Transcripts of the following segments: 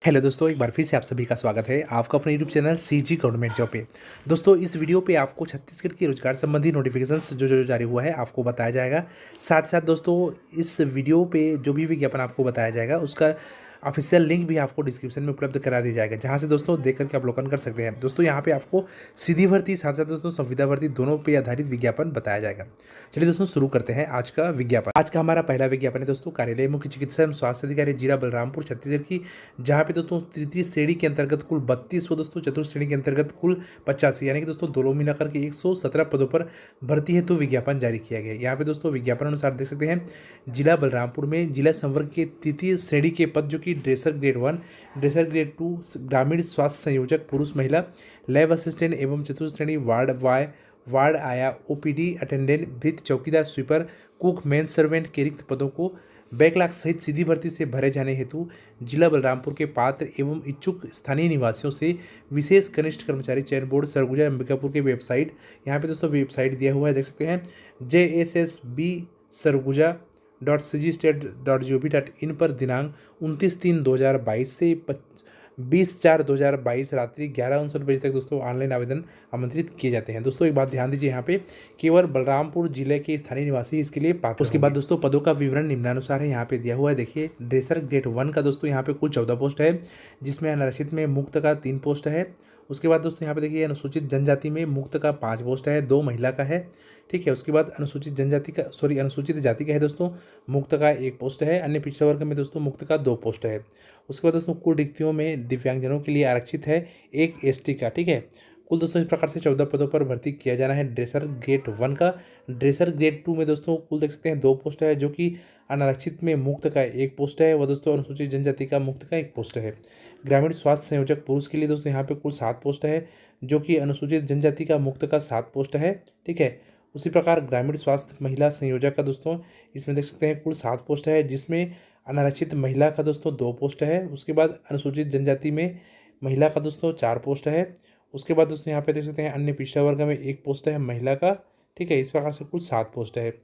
Hello दोस्तों, एक बार फिर से आप सभी का स्वागत है आपका अपने YouTube channel CG government job पे। दोस्तों, इस वीडियो पे आपको छत्तीसगढ़ के रोजगार संबंधी नोटिफिकेशंस जो जारी हुआ है आपको बताया जाएगा। साथ ही साथ दोस्तों, इस वीडियो पे जो भी विज्ञापन आपको बताया जाएगा उसका ऑफिशियल लिंक भी आपको डिस्क्रिप्शन में उपलब्ध करा दिया जाएगा, जहाँ से दोस्तों देख करके अवलोकन कर सकते हैं। दोस्तों, यहाँ पे आपको सीधी भर्ती साथ साथ दोस्तों संविदा भर्ती दोनों पे आधारित विज्ञापन बताया जाएगा। चलिए दोस्तों, शुरू करते हैं आज का विज्ञापन। आज का हमारा पहला विज्ञापन है दोस्तों कार्यालय मुख्य चिकित्सा एवं स्वास्थ्य अधिकारी जिला बलरामपुर छत्तीसगढ़ की, जहाँ पे दोस्तों तृतीय श्रेणी के अंतर्गत कुल 32 व दोस्तों चतुर्थ श्रेणी के अंतर्गत कुल 85 यानी कि दोस्तों दोनों मिलाकर के 117 पदों पर भर्ती हेतु विज्ञापन जारी किया गया है। यहाँ पे दोस्तों विज्ञापन अनुसार देख सकते हैं, जिला बलरामपुर में जिला संवर्ग के तृतीय श्रेणी के पद जो कि ड्रेसर ग्रेड 1, ड्रेसर ग्रेड 2, ग्रामीण स्वास्थ्य संयोजक पुरुष महिला, लैब असिस्टेंट एवं चतुर्थ श्रेणी वार्ड आया, ओपीडी अटेंडेंट, भृत्य चौकीदार, स्वीपर, कुक, मेन सर्वेंट के रिक्त पदों को बैकलॉग सहित सीधी भर्ती से भरे जाने हेतु जिला बलरामपुर के पात्र एवं इच्छुक स्थानीय निवासियों से विशेष कनिष्ठ कर्मचारी चयन बोर्ड सरगुजा अंबिकापुर के वेबसाइट, यहाँ पे दोस्तों वेबसाइट दिया हुआ है, देख सकते हैं JSSB sarguja.cgstate.gov.in पर दिनांक 29/3/2022 से 20/4/2022 रात्रि 11:59 बजे तक दोस्तों ऑनलाइन आवेदन आमंत्रित किए जाते हैं। दोस्तों, एक बात ध्यान दीजिए, यहाँ पे केवल बलरामपुर जिले के स्थानीय निवासी इसके लिए पात्र। उसके बाद दोस्तों पदों का विवरण निम्नानुसार है, यहाँ पे दिया हुआ है। देखिए, ड्रेसर ग्रेड 1 का दोस्तों यहाँ पे कुल 14 पोस्ट है, जिसमें अनारक्षित में मुक्त का 3 पोस्ट है। उसके बाद दोस्तों यहाँ पे देखिए, अनुसूचित जनजाति में मुक्त का 5 पोस्ट है, 2 महिला का है। ठीक है, उसके बाद अनुसूचित जाति का है दोस्तों, मुक्त का 1 पोस्ट है। अन्य पिछड़ा वर्ग में दोस्तों मुक्त का 2 पोस्ट है। उसके बाद दोस्तों कुल रिक्तियों में दिव्यांगजनों के लिए आरक्षित है 1 ST का। ठीक है, कुल दोस्तों इस प्रकार से 14 पदों पर भर्ती किया जाना है ड्रेसर ग्रेड 1 का। ड्रेसर ग्रेड 2 में दोस्तों कुल देख सकते हैं 2 पोस्ट है, जो कि अनारक्षित में मुक्त का 1 पोस्ट है, वह दोस्तों अनुसूचित जनजाति का मुक्त का 1 पोस्ट है। ग्रामीण स्वास्थ्य संयोजक पुरुष के लिए दोस्तों यहाँ पे कुल 7 पोस्ट है, जो कि अनुसूचित जनजाति का मुक्त का 7 पोस्ट है। ठीक है, उसी प्रकार ग्रामीण स्वास्थ्य महिला संयोजक का दोस्तों इसमें देख सकते हैं कुल 7 पोस्ट है, जिसमें अनारक्षित महिला का दोस्तों 2 पोस्ट है। उसके बाद अनुसूचित जनजाति में महिला का दोस्तों 4 पोस्ट है। उसके बाद दोस्तों यहाँ पे देख सकते हैं अन्य पिछड़ा वर्ग में 1 पोस्ट है महिला का। ठीक है, इस प्रकार से कुल 7 पोस्ट है।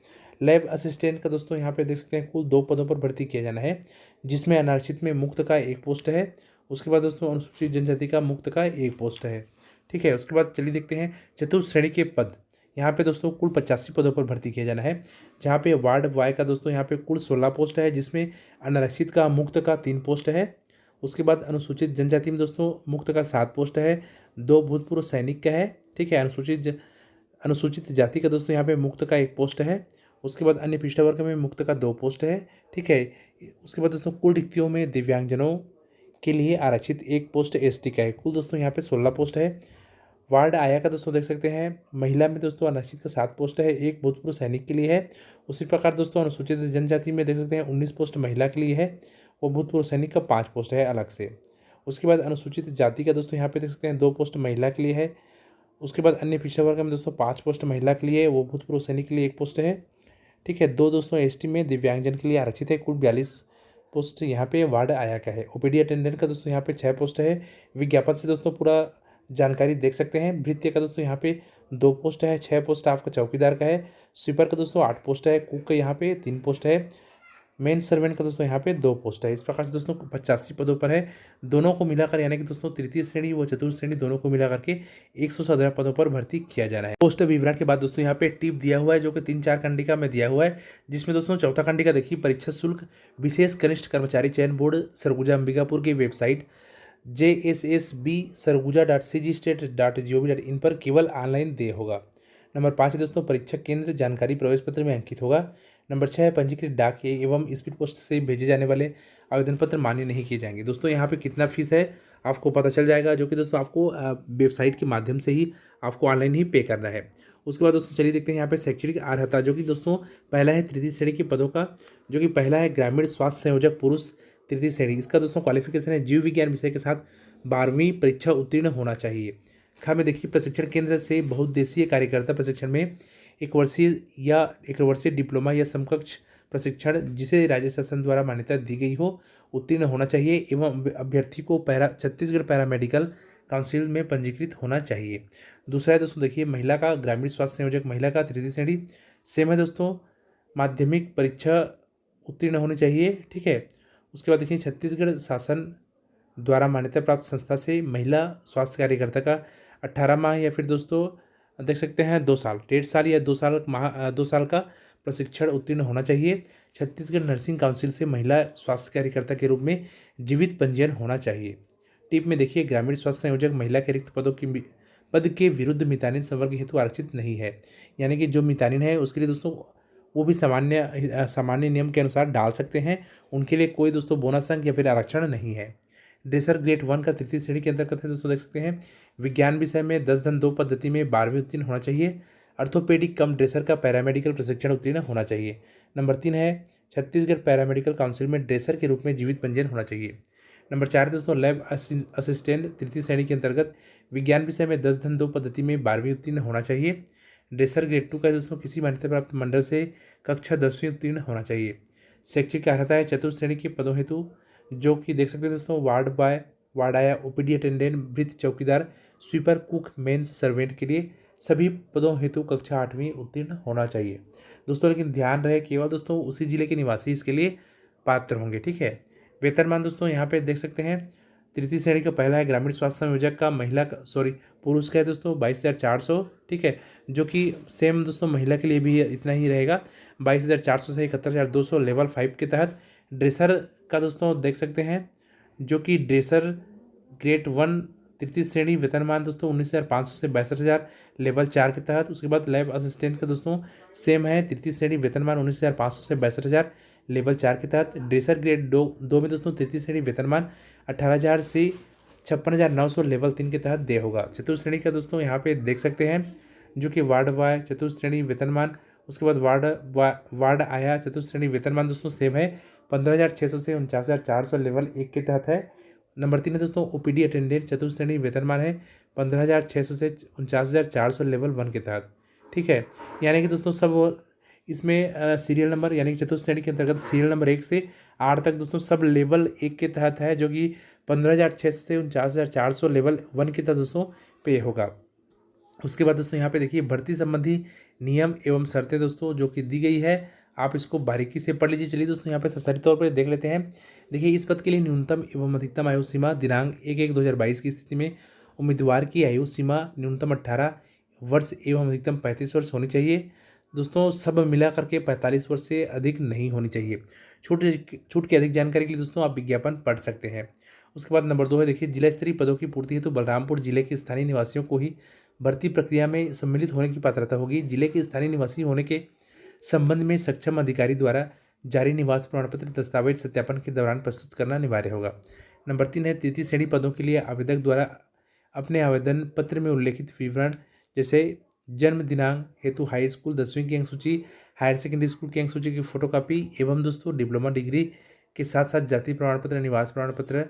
लैब असिस्टेंट का दोस्तों यहाँ पे देख सकते हैं कुल 2 पदों पर भर्ती किया जाना है, जिसमें अनारक्षित में मुक्त का 1 पोस्ट है। उसके बाद दोस्तों अनुसूचित जनजाति का मुक्त का 1 पोस्ट है। ठीक है, उसके बाद चलिए देखते हैं चतुर्थ श्रेणी के पद। यहाँ पे दोस्तों कुल 85 पदों पर भर्ती किया जाना है, जहाँ पे वार्ड वाई का दोस्तों यहाँ पे कुल 16 पोस्ट है, जिसमें अनारक्षित का मुक्त का 3 पोस्ट है। उसके बाद अनुसूचित जनजाति में दोस्तों मुक्त का 7 पोस्ट है, 2 भूतपूर्व सैनिक का है। ठीक है, अनुसूचित जाति का दोस्तों यहाँ पे मुक्त का 1 पोस्ट है। उसके बाद अन्य पिछड़ा वर्ग में मुक्त का 2 पोस्ट है। ठीक है, उसके बाद दोस्तों कुल रिक्तियों में दिव्यांगजनों के लिए आरक्षित 1 पोस्ट ST का है। कुल दोस्तों यहाँ पे 16 पोस्ट है। वार्ड आया का दोस्तों देख सकते हैं, महिला में दोस्तों आरक्षित का 7 पोस्ट है, 1 भूतपूर्व सैनिक के लिए है। उसी प्रकार दोस्तों अनुसूचित जनजाति में देख सकते हैं 19 पोस्ट महिला के लिए है, वो भूतपूर्व सैनिक का 5 पोस्ट है अलग से। उसके बाद अनुसूचित जाति का दोस्तों यहाँ पे देख सकते हैं 2 पोस्ट महिला के लिए है। उसके बाद अन्य पिछड़ा वर्ग में दोस्तों 5 पोस्ट महिला के लिए, वो भूतपूर्व सैनिक के लिए 1 पोस्ट है। ठीक है, 2 दोस्तों ST में दिव्यांगजन के लिए आरक्षित है, कुल 42 पोस्ट यहाँ पे वार्ड आया का है। OPD अटेंडेंट का दोस्तों यहाँ पे 6 पोस्ट है। विज्ञापन से दोस्तों पूरा जानकारी देख सकते हैं। भृत्य का दोस्तों यहाँ पे 2 पोस्ट है, 6 पोस्ट आपका चौकीदार का है। स्वीपर का दोस्तों 8 पोस्ट है, कुक का यहाँ पे 3 पोस्ट है, मेन सर्वेंट का दोस्तों यहाँ पे 2 पोस्ट है। इस प्रकार से दोस्तों 85 पदों पर है, दोनों को मिलाकर यानी कि दोस्तों तृतीय श्रेणी व चतुर्थ श्रेणी दोनों को मिलाकर के 117 पदों पर भर्ती किया जाना है। पोस्ट विवरण के बाद दोस्तों यहाँ पे टिप दिया हुआ है, जो कि 3-4 खंडिका में दिया हुआ है, जिसमें दोस्तों चौथा खंडिका देखिए, परीक्षा शुल्क विशेष कनिष्ठ कर्मचारी चयन बोर्ड सरगुजा अंबिकापुर की वेबसाइट JSSB sarguja.cgstate.gov.in पर केवल ऑनलाइन दे होगा। नंबर 5 दोस्तों परीक्षा केंद्र जानकारी प्रवेश पत्र में अंकित होगा। नंबर 6 पंजीकृत डाक एवं स्पीड पोस्ट से भेजे जाने वाले आवेदन पत्र मान्य नहीं किए जाएंगे। दोस्तों यहाँ पे कितना फीस है आपको पता चल जाएगा, जो कि दोस्तों आपको वेबसाइट के माध्यम से ही आपको ऑनलाइन ही पे करना है। उसके बाद दोस्तों चलिए देखते हैं यहाँ पे शैक्षणिक अर्हता, जो कि दोस्तों पहला है तृतीय श्रेणी के पदों का, जो कि पहला है ग्रामीण स्वास्थ्य संयोजक पुरुष तृतीय श्रेणी। इसका दोस्तों क्वालिफिकेशन है जीव विज्ञान विषय के साथ 12वीं परीक्षा उत्तीर्ण होना चाहिए। खा में देखिए, प्रशिक्षण केंद्र से बहुउद्देशीय कार्यकर्ता प्रशिक्षण में 1 वर्षीय डिप्लोमा या समकक्ष प्रशिक्षण जिसे राज्य शासन द्वारा मान्यता दी गई हो उत्तीर्ण होना चाहिए, एवं अभ्यर्थी को छत्तीसगढ़ पैरामेडिकल काउंसिल में पंजीकृत होना चाहिए। दूसरा है दोस्तों देखिए, महिला का ग्रामीण स्वास्थ्य संयोजक महिला का तृतीय श्रेणी सेम है दोस्तों, माध्यमिक परीक्षा उत्तीर्ण होनी चाहिए। ठीक है, उसके बाद देखिए छत्तीसगढ़ शासन द्वारा मान्यता प्राप्त संस्था से महिला स्वास्थ्य कार्यकर्ता का 18 माह या फिर दोस्तों देख सकते हैं 2 साल, 1.5 साल या 2 साल का प्रशिक्षण उत्तीर्ण होना चाहिए। छत्तीसगढ़ नर्सिंग काउंसिल से महिला स्वास्थ्य कार्यकर्ता के रूप में जीवित पंजीयन होना चाहिए। टिप में देखिए, ग्रामीण स्वास्थ्य संयोजक महिला के रिक्त पद के विरुद्ध मितानिन संवर्ग हेतु आरक्षित नहीं है। यानी कि जो मितानिन है उसके लिए दोस्तों वो भी सामान्य नियम के अनुसार डाल सकते हैं, उनके लिए कोई दोस्तों बोनस अंक या फिर आरक्षण नहीं है। ड्रेसर ग्रेड 1 का तृतीय श्रेणी के अंतर्गत है दोस्तों, देख सकते हैं विज्ञान विषय में 10-2 पद्धति में 12वीं उत्तीर्ण होना चाहिए। ऑर्थोपेडिक कम ड्रेसर का पैरामेडिकल प्रशिक्षण उत्तीर्ण होना चाहिए। नंबर 3 है छत्तीसगढ़ पैरामेडिकल काउंसिल में ड्रेसर के रूप में जीवित पंजीयन होना चाहिए। नंबर 4 दोस्तों लैब असिस्टेंट तृतीय श्रेणी के अंतर्गत विज्ञान विषय में 10-2 पद्धति में 12वीं उत्तीर्ण होना चाहिए। ड्रेसर ग्रेड 2 का दोस्तों किसी मान्यता प्राप्त मंडल से कक्षा 10वीं उत्तीर्ण होना चाहिए। शैक्षिक अर्हता है चतुर्थ श्रेणी के पदों हेतु, जो कि देख सकते हैं दोस्तों वार्ड बॉय, वार्ड आया, ओपीडी अटेंडेंट, वृत्त चौकीदार, स्वीपर, कुक, मेंस सर्वेंट के लिए सभी पदों हेतु कक्षा 8वीं उत्तीर्ण होना चाहिए दोस्तों। लेकिन ध्यान रहे केवल दोस्तों उसी जिले के निवासी इसके लिए पात्र होंगे, ठीक है। वेतनमान दोस्तों यहाँ पे देख सकते हैं तृतीय श्रेणी का पहला है ग्रामीण स्वास्थ्य संयोजक का पुरुष का है दोस्तों 22,400, ठीक है, जो कि सेम दोस्तों महिला के लिए भी इतना ही रहेगा 22,400 से 71,200 लेवल 5 के तहत। ड्रेसर का दोस्तों देख सकते हैं जो कि ड्रेसर ग्रेड 1 तृतीय श्रेणी वेतनमान दोस्तों 19,500 से 62,000 लेवल 4 के तहत। उसके बाद लैब असिस्टेंट का दोस्तों सेम है तृतीय श्रेणी वेतनमान 19,500 से 62,000 लेवल 4 के तहत। ड्रेसर ग्रेड 2 में दोस्तों तृतीय श्रेणी वेतनमान 18,000 से 56,900 लेवल 3 के तहत दे होगा। चतुर्थ श्रेणी का दोस्तों यहाँ पे देख सकते हैं जो कि वार्ड वाय चतुर्थ श्रेणी वेतनमान, उसके बाद वार्ड आया चतुर्थ श्रेणी वेतनमान दोस्तों सेम है 15,600 से 49,400 लेवल 1 के तहत है। नंबर 3 है दोस्तों ओपीडी अटेंडेंट चतुर्थ श्रेणी वेतनमान है 15,600 से 49,400 लेवल 1 के तहत, ठीक है। यानी कि दोस्तों सब इसमें सीरियल नंबर यानी कि चतुर्थ श्रेणी के अंतर्गत सीरियल नंबर 1 से 8 तक दोस्तों सब लेवल 1 के तहत है, जो कि 15,600 से 49,400 लेवल 1 के तहत दोस्तों पे होगा। उसके बाद दोस्तों यहाँ पे देखिए भर्ती संबंधी नियम एवं शर्तें दोस्तों जो कि दी गई है, आप इसको बारीकी से पढ़ लीजिए। चलिए दोस्तों यहाँ पे सशरी तौर पर देख लेते हैं। देखिए इस पद के लिए न्यूनतम एवं अधिकतम आयु सीमा दिनांक 1/1/2022 की स्थिति में उम्मीदवार की आयु सीमा न्यूनतम 18 वर्ष एवं अधिकतम 35 वर्ष होनी चाहिए दोस्तों। सब मिला करके 45 वर्ष से अधिक नहीं होनी चाहिए। छूट की अधिक जानकारी के लिए दोस्तों आप विज्ञापन पढ़ सकते हैं। उसके बाद नंबर 2 है देखिए जिला स्तरीय पदों की पूर्ति हेतु बलरामपुर जिले के स्थानीय निवासियों को ही भर्ती प्रक्रिया में सम्मिलित होने की पात्रता होगी। जिले के स्थानीय निवासी होने के संबंध में सक्षम अधिकारी द्वारा जारी निवास प्रमाण पत्र दस्तावेज सत्यापन के दौरान प्रस्तुत करना अनिवार्य होगा। नंबर 3 है तृतीय श्रेणी पदों के लिए आवेदक द्वारा अपने आवेदन पत्र में उल्लेखित विवरण जैसे जन्म दिनांक हेतु हाई स्कूल 10वीं की अंक सूची, हायर सेकेंडरी स्कूल की अंक सूची की फोटोकॉपी एवं दोस्तों डिप्लोमा डिग्री के साथ साथ जाति प्रमाण पत्र, निवास प्रमाण पत्र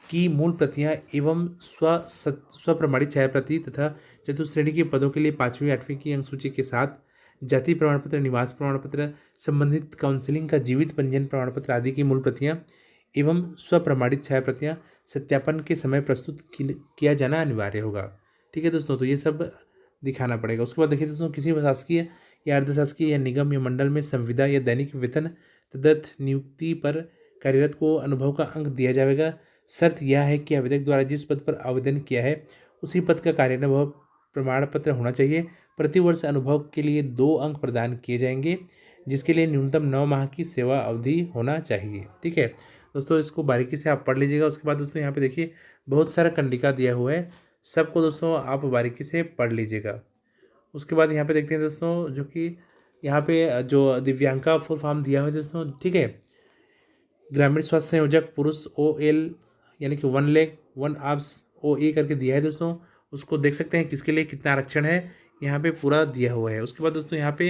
की मूल प्रतियां एवं स्वप्रमाणित छाया प्रति तथा चतुर्थ श्रेणी के पदों के लिए 5वीं 8वीं की अंक सूची के साथ जाति प्रमाण पत्र, निवास प्रमाण पत्र, संबंधित काउंसिलिंग का जीवित पंजीयन प्रमाण पत्र आदि की मूल प्रतियां एवं स्वप्रमाणित छाया प्रतियां सत्यापन के समय प्रस्तुत किया जाना अनिवार्य होगा, ठीक है दोस्तों। तो ये सब दिखाना पड़ेगा। उसके बाद देखिए दोस्तों किसी शासकीय या अर्धशासकीय या निगम या मंडल में संविदा या दैनिक वेतन तदर्थ नियुक्ति पर कार्यरत को अनुभव का अंक दिया जाएगा। शर्त यह है कि आवेदक द्वारा जिस पद पर आवेदन किया है उसी पद का कार्यानुभव प्रमाण पत्र होना चाहिए। प्रतिवर्ष अनुभव के लिए 2 अंक प्रदान किए जाएंगे, जिसके लिए न्यूनतम 9 माह की सेवा अवधि होना चाहिए, ठीक है दोस्तों। इसको बारीकी से आप पढ़ लीजिएगा। उसके बाद दोस्तों यहाँ पे देखिए बहुत सारा कंडिका दिया हुआ है, सबको दोस्तों आप बारीकी से पढ़ लीजिएगा। उसके बाद यहाँ पे देखते हैं दोस्तों जो कि यहाँ पे जो दिव्यांका फुल फॉर्म दिया हुआ है दोस्तों, ठीक है। ग्रामीण स्वास्थ्य संयोजक पुरुष OL यानी कि 1 लेग 1 आर्म्स OA करके दिया है दोस्तों। उसको देख सकते हैं किसके लिए कितना आरक्षण है, यहाँ पे पूरा दिया हुआ है। उसके बाद दोस्तों यहाँ पे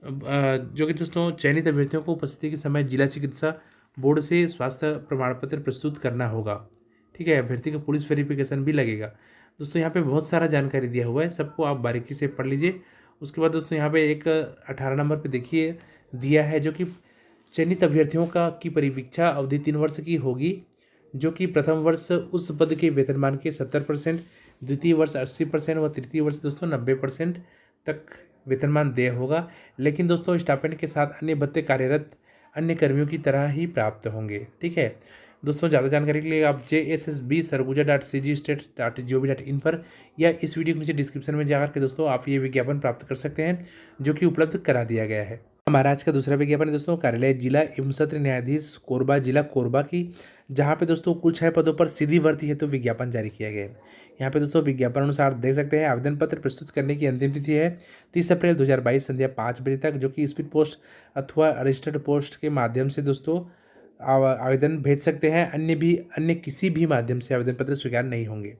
जो कि दोस्तों चयनित अभ्यर्थियों को उपस्थिति के समय जिला चिकित्सा बोर्ड से स्वास्थ्य प्रमाण पत्र प्रस्तुत करना होगा, ठीक है। अभ्यर्थी का पुलिस वेरिफिकेशन भी लगेगा दोस्तों। यहाँ पे बहुत सारा जानकारी दिया हुआ है, सबको आप बारीकी से पढ़ लीजिए। उसके बाद दोस्तों यहाँ पे एक 18 नंबर पे देखिए दिया है जो कि चयनित अभ्यर्थियों की परिवीक्षा अवधि 3 वर्ष की होगी, जो कि प्रथम वर्ष उस पद के वेतनमान के 70%, द्वितीय वर्ष 80% व तृतीय वर्ष दोस्तों 90% तक वेतनमान देय होगा। लेकिन दोस्तों स्टाइपेंड के साथ अन्य भत्ते कार्यरत अन्य कर्मियों की तरह ही प्राप्त होंगे, ठीक है। दोस्तों ज़्यादा जानकारी के लिए आप JSSB-sarguja.cgstate.gov.in पर या इस वीडियो के नीचे डिस्क्रिप्शन में जाकर के दोस्तों आप ये विज्ञापन प्राप्त कर सकते हैं, जो कि उपलब्ध करा दिया गया है। हमारा आज का दूसरा विज्ञापन है दोस्तों कार्यालय जिला एवं सत्र न्यायाधीश कोरबा जिला कोरबा की, जहाँ पे दोस्तों कुल 6 पदों पर सीधी भर्ती है तो विज्ञापन जारी किया गया है। यहाँ पे दोस्तों विज्ञापन अनुसार देख सकते हैं आवेदन पत्र प्रस्तुत करने की अंतिम तिथि है 30 अप्रैल 2022 संध्या 5 बजे तक, जो कि स्पीड पोस्ट अथवा रजिस्टर्ड पोस्ट के माध्यम से दोस्तों आवेदन भेज सकते हैं। अन्य किसी भी माध्यम से आवेदन पत्र स्वीकार नहीं होंगे।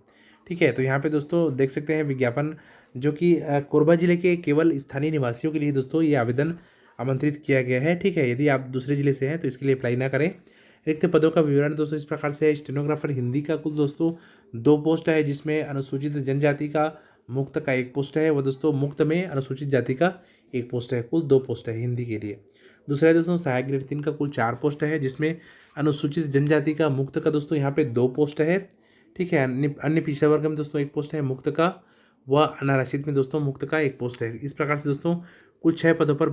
ठीक है, तो यहाँ पे दोस्तों देख सकते हैं विज्ञापन जो कि कोरबा जिले के केवल स्थानीय निवासियों के लिए दोस्तों ये आवेदन आमंत्रित किया गया है। ठीक है, यदि आप दूसरे जिले से हैं तो इसके लिए अप्लाई ना करें। रिक्त पदों का विवरण दोस्तों इस प्रकार से है। स्टेनोग्राफर हिंदी का कुल दोस्तों 2 पोस्ट है, जिसमें अनुसूचित जनजाति का मुक्त का 1 पोस्ट है, वह दोस्तों मुक्त में अनुसूचित जाति का 1 पोस्ट है। कुल 2 पोस्ट है हिंदी के लिए। दूसरा है दोस्तों सहायक ग्रेड 3 का कुल 4 पोस्ट है, जिसमें अनुसूचित जनजाति का मुक्त का दोस्तों यहाँ पे 2 पोस्ट है। ठीक है, अन्य पिछड़ा वर्ग में दोस्तों 1 पोस्ट है मुक्त का, व अनारक्षित में दोस्तों मुक्त का 1 पोस्ट है। इस प्रकार से दोस्तों कुल 6 पदों पर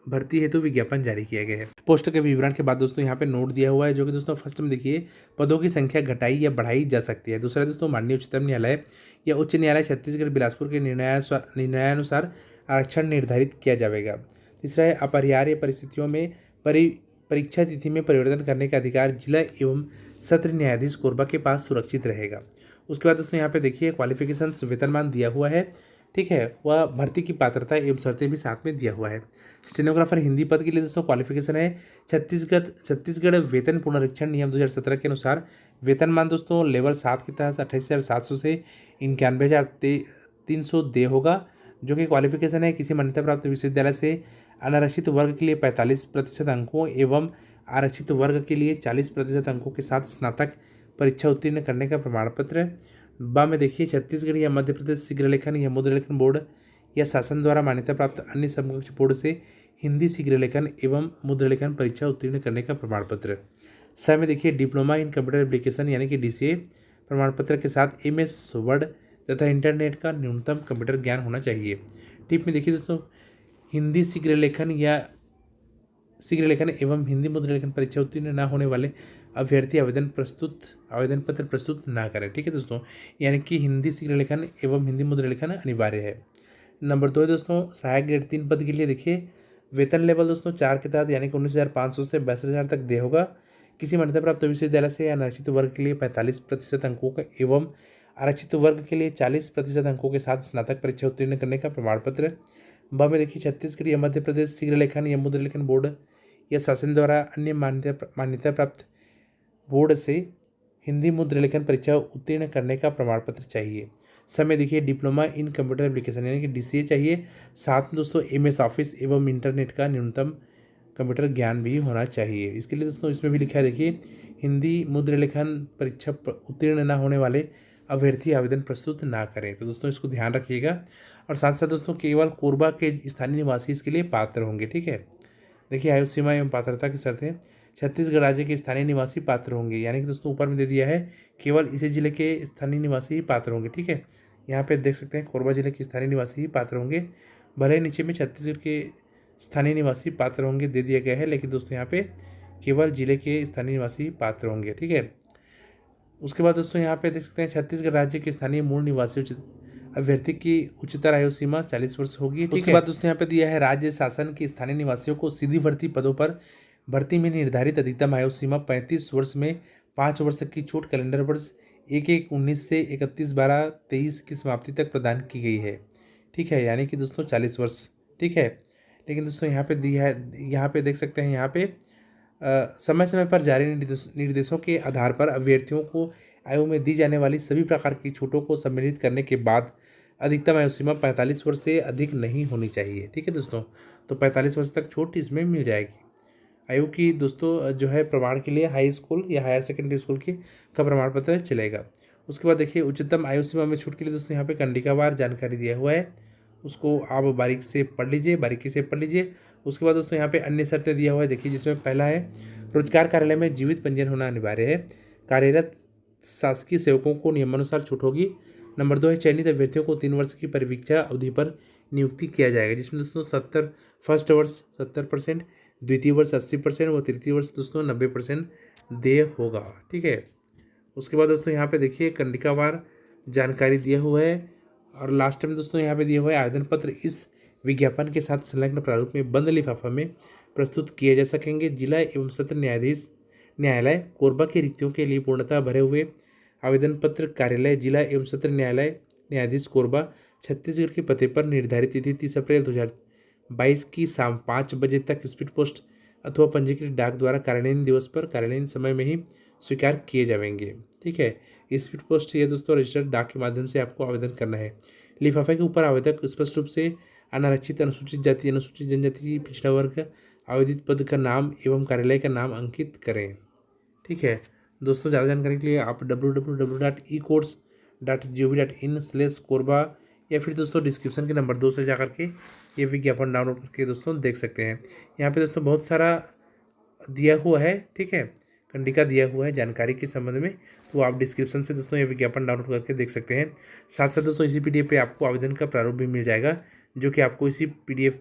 भर्ती हेतु विज्ञापन जारी किया गया है। पोस्ट के विवरण के बाद दोस्तों यहाँ पे नोट दिया हुआ है, जो कि दोस्तों फर्स्ट में देखिए पदों की संख्या घटाई या बढ़ाई जा सकती है। दूसरा दोस्तों माननीय उच्चतम न्यायालय या उच्च न्यायालय छत्तीसगढ़ बिलासपुर के निर्णयानुसार आरक्षण निर्धारित किया जाएगा। तीसरा है अपरिहार्य परिस्थितियों में परीक्षा तिथि में परिवर्तन करने का अधिकार जिला एवं सत्र न्यायाधीश कोरबा के पास सुरक्षित रहेगा। उसके बाद दोस्तों यहाँ पे देखिए क्वालिफिकेशंस वेतनमान दिया हुआ है। ठीक है, वह भर्ती की पात्रता एवं शर्तें भी साथ में दिया हुआ है। स्टेनोग्राफर हिंदी पद के लिए दोस्तों क्वालिफिकेशन है छत्तीसगढ़ वेतन पुनरीक्षण नियम 2017 के अनुसार वेतनमान दोस्तों लेवल 7 के तहत 28,700 से 91,300 दे होगा, जो कि क्वालिफिकेशन है किसी मान्यता प्राप्त विश्वविद्यालय से अनारक्षित वर्ग के लिए 45% अंकों एवं आरक्षित वर्ग के लिए 40% अंकों के साथ स्नातक परीक्षा उत्तीर्ण करने का प्रमाण पत्र। बा में देखिए छत्तीसगढ़ या मध्य प्रदेश शीघ्र लेखन या मुद्रा लेखन बोर्ड या शासन द्वारा मान्यता प्राप्त अन्य समकक्ष बोर्ड से हिंदी शीघ्र लेखन एवं मुद्रा लेखन परीक्षा उत्तीर्ण करने का प्रमाण पत्र। स में देखिए डिप्लोमा इन कंप्यूटर एप्लीकेशन यानी कि DCA प्रमाण पत्र के साथ MS वर्ड तथा इंटरनेट का न्यूनतम कंप्यूटर ज्ञान होना चाहिए। टिप में देखिए दोस्तों हिंदी शीघ्र लेखन एवं हिंदी मुद्रा लेखन परीक्षा उत्तीर्ण न होने वाले अभ्यर्थी आवेदन पत्र प्रस्तुत ना करें। ठीक है दोस्तों, यानी कि हिंदी शीघ्र लेखन एवं हिंदी मुद्रा लेखन अनिवार्य है। नंबर 2 है दोस्तों सहायक ग्रेड 3 पद के लिए देखिए वेतन लेवल दोस्तों 4 के तहत यानी कि 19,500 से 62,000 तक दे होगा। किसी मान्यता प्राप्त विश्वविद्यालय से अनारक्षित वर्ग के लिए 45% अंकों का एवं आरक्षित वर्ग के लिए 40% अंकों के साथ स्नातक परीक्षा उत्तीर्ण करने का प्रमाण पत्र। ब में देखिए छत्तीसगढ़ या मध्य प्रदेश शीघ्र लेखन या मुद्रा लेखन बोर्ड या शासन द्वारा अन्य मान्यता प्राप्त बोर्ड से हिंदी मुद्रा लेखन परीक्षा उत्तीर्ण करने का प्रमाण पत्र चाहिए। समय देखिए डिप्लोमा इन कंप्यूटर एप्लीकेशन यानी कि DCA चाहिए। साथ में दोस्तों MS ऑफिस एवं इंटरनेट का न्यूनतम कंप्यूटर ज्ञान भी होना चाहिए। इसके लिए दोस्तों इसमें भी लिखा है देखिए हिंदी मुद्रा लेखन परीक्षा उत्तीर्ण न होने वाले अभ्यर्थी आवेदन प्रस्तुत ना करें। तो दोस्तों इसको ध्यान रखिएगा। और साथ साथ दोस्तों केवल कोरबा के स्थानीय निवासी इसके लिए पात्र होंगे। ठीक है, देखिए आयु सीमा एवं पात्रता की शर्तें छत्तीसगढ़ राज्य के स्थानीय निवासी पात्र होंगे, यानी कि दोस्तों ऊपर में दे दिया है केवल इसी जिले के स्थानीय निवासी ही पात्र होंगे। ठीक है, यहाँ पे देख सकते हैं कोरबा जिले के स्थानीय निवासी ही पात्र होंगे। भले नीचे में छत्तीसगढ़ के स्थानीय निवासी पात्र होंगे दे दिया गया है, लेकिन दोस्तों यहाँ पे केवल जिले के स्थानीय निवासी पात्र होंगे। ठीक है, उसके बाद दोस्तों यहाँ पे देख सकते हैं छत्तीसगढ़ राज्य के स्थानीय मूल निवासी अभ्यर्थी की उच्चतर आयु सीमा 40 वर्ष होगी। उसके बाद दोस्तों यहाँ पे दिया है राज्य शासन के स्थानीय निवासियों को सीधी भर्ती पदों पर भर्ती में निर्धारित अधिकतम आयु सीमा 35 वर्ष में 5 वर्ष की छूट कैलेंडर वर्ष 1/1/19 से 31/12/23 की समाप्ति तक प्रदान की गई है। ठीक है, यानी कि दोस्तों 40 वर्ष। ठीक है, लेकिन दोस्तों यहाँ पे दिया है, यहाँ पे देख सकते हैं यहाँ पे समय समय पर जारी निर्देशों के आधार पर अभ्यर्थियों को आयु में दी जाने वाली सभी प्रकार की छूटों को सम्मिलित करने के बाद अधिकतम आयु सीमा 45 वर्ष से अधिक नहीं होनी चाहिए। ठीक है दोस्तों, तो 45 वर्ष तक छूट इसमें मिल जाएगी। आयु की दोस्तों जो है प्रमाण के लिए हाई स्कूल या हायर सेकेंडरी स्कूल का प्रमाण पत्र चलेगा। उसके बाद देखिए उच्चतम आयु सीमा में छूट के लिए दोस्तों यहाँ पे कंडिकावार जानकारी दिया हुआ है, उसको आप बारीकी से पढ़ लीजिए। उसके बाद दोस्तों यहाँ पे अन्य शर्तें दिया हुआ है देखिए, जिसमें पहला है रोजगार कार्यालय में जीवित पंजीयन होना अनिवार्य है। कार्यरत शासकीय सेवकों को नियमानुसार छूट होगी। नंबर 2 है चयनित अभ्यर्थियों को 3 वर्ष की परिवीक्षा अवधि पर नियुक्ति किया जाएगा, जिसमें दोस्तों फर्स्ट वर्ष 70%, द्वितीय वर्ष 80% व तृतीय वर्ष दोस्तों 90% देय होगा। ठीक है, उसके बाद दोस्तों यहाँ पे देखिए कंडिकावार जानकारी दिया हुआ है और लास्ट में दोस्तों यहाँ पे दिया हुआ है आवेदन पत्र इस विज्ञापन के साथ संलग्न प्रारूप में बंद लिफाफा में प्रस्तुत किए जा सकेंगे। जिला एवं सत्र न्यायालय कोरबा की रिक्तियों के लिए पूर्णतः भरे हुए आवेदन पत्र कार्यालय जिला एवं सत्र न्यायाधीश कोरबा छत्तीसगढ़ के पते पर निर्धारित तिथि 30 अप्रैल 2022 की शाम 5 बजे तक स्पीड पोस्ट अथवा पंजीकृत डाक द्वारा कार्यालयीन दिवस पर कार्यालयीन समय में ही स्वीकार किए जाएंगे। ठीक है, स्पीड पोस्ट ये दोस्तों रजिस्टर्ड डाक के माध्यम से आपको आवेदन करना है। लिफाफे के ऊपर आवेदक स्पष्ट रूप से अनारक्षित, अनुसूचित जाति, अनुसूचित जनजाति, पिछड़ा वर्ग, आवेदित पद का नाम एवं कार्यालय का नाम अंकित करें। ठीक है दोस्तों, ज़्यादा जानकारी के लिए आप www.ecourts.gov.in/कोरबा या फिर दोस्तों डिस्क्रिप्शन के नंबर 2 से जाकर के ये विज्ञापन डाउनलोड करके दोस्तों देख सकते हैं। यहाँ पे दोस्तों बहुत सारा दिया हुआ है। ठीक है, कंडिका दिया हुआ है जानकारी के संबंध में, तो आप डिस्क्रिप्शन से दोस्तों ये विज्ञापन डाउनलोड करके देख सकते हैं। साथ साथ दोस्तों इसी PDF पे आपको आवेदन का प्रारूप भी मिल जाएगा, जो कि आपको इसी PDF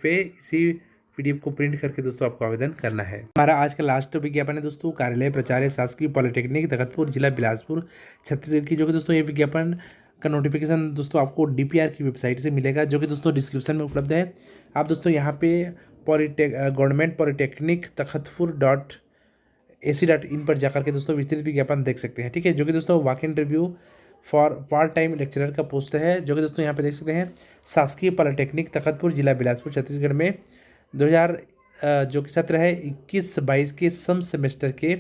को प्रिंट करके दोस्तों आपको आवेदन करना है। हमारा आज का लास्ट विज्ञापन है दोस्तों कार्यालय प्राचार्य शासकीय पॉलिटेक्निक तखतपुर जिला बिलासपुर छत्तीसगढ़ की, जो कि दोस्तों ये विज्ञापन का नोटिफिकेशन दोस्तों आपको DPR की वेबसाइट से मिलेगा, जो कि दोस्तों डिस्क्रिप्शन में उपलब्ध है। आप दोस्तों यहाँ पे गवर्नमेंट पॉलिटेक्निक तखतपुर .ac.in पर जाकर के दोस्तों विस्तृत विज्ञापन देख सकते हैं। ठीक है, जो कि दोस्तों walk in interview for part time lecturer का पोस्ट है, जो कि दोस्तों यहाँ पे देख सकते हैं शासकीय पॉलिटेक्निक तखतपुर जिला बिलासपुर छत्तीसगढ़ में 2000 जो कि सत्र है 21-22 के सम सेमेस्टर के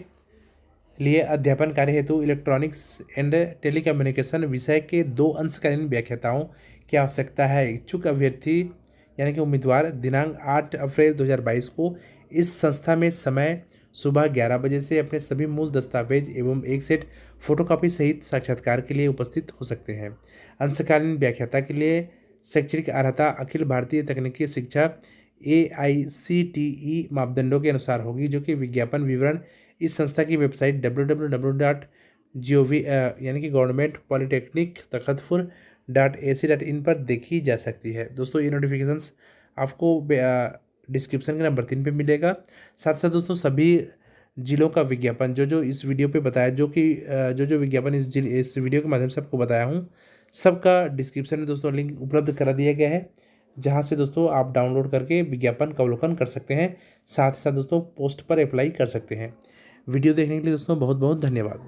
लिए अध्यापन कार्य हेतु इलेक्ट्रॉनिक्स एंड टेलीकम्युनिकेशन विषय के 2 अंशकालीन व्याख्याताओं की आवश्यकता है। इच्छुक अभ्यर्थी यानी कि उम्मीदवार दिनांक 8 अप्रैल 2022 को इस संस्था में समय सुबह 11 बजे से अपने सभी मूल दस्तावेज एवं एक सेट फोटोकॉपी सहित साक्षात्कार के लिए उपस्थित हो सकते हैं। अंशकालीन व्याख्याता के लिए शैक्षणिक अर्हता अखिल भारतीय तकनीकी शिक्षा AICTE मापदंडों के अनुसार होगी, जो कि विज्ञापन विवरण इस संस्था की वेबसाइट www.gov यानी कि गवर्नमेंट पॉलिटेक्निक तखतपुर.ac.in पर देखी जा सकती है। दोस्तों ये नोटिफिकेशंस आपको डिस्क्रिप्शन के नंबर 3 पे मिलेगा। साथ साथ दोस्तों सभी जिलों का विज्ञापन जो इस वीडियो पे बताया, जो विज्ञापन इस वीडियो के माध्यम से आपको बताया हूँ, सबका डिस्क्रिप्शन में दोस्तों लिंक उपलब्ध करा दिया गया है, जहाँ से दोस्तों आप डाउनलोड करके विज्ञापन का अवलोकन कर सकते हैं। साथ ही साथ दोस्तों पोस्ट पर अप्लाई कर सकते हैं। वीडियो देखने के लिए दोस्तों बहुत बहुत धन्यवाद।